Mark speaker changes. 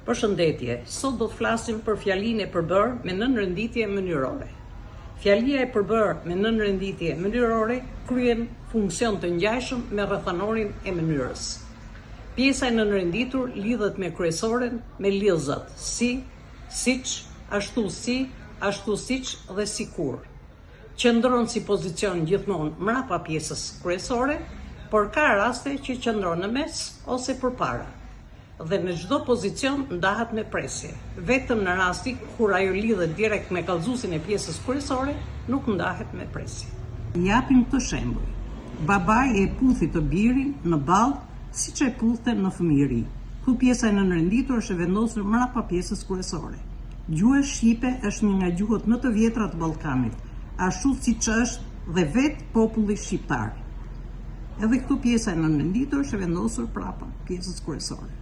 Speaker 1: Përshëndetje, sot do të flasim për fjalinë e përbërë me nënrenditje mënyrore. Fjalia e përbërë me nënrenditje mënyrore kryen funksion të ngjashëm me rrethanorin e mënyrës. Pjesa e nënrenditur lidhet me kryesoren me lidhzat si, siç, ashtu si, ashtu siç dhe sikur. Qëndron si pozicion gjithmonë mbrapa pjesës kryesore, por ka raste që qëndron në mes ose përpara. Dhe në çdo pozicion ndahet me presje. Vetëm në rasti kur ajo lidhet direkt me kallëzuesin e pjesës kryesore, nuk ndahet me presje. Japim këtë shembull. Babai e puthi të birin në ballë siç e puthte në fëmijëri. Ku pjesa e nënrenditur është e vendosur mbrapa pjesës kryesore. Gjuha shqipe është një nga gjuhët më të vjetra të Ballkanit, ashtu siç është dhe vetë populli shqiptar. Edhe këtu pjesa e nënrenditur është e vendosur prapa pjesës kryesore.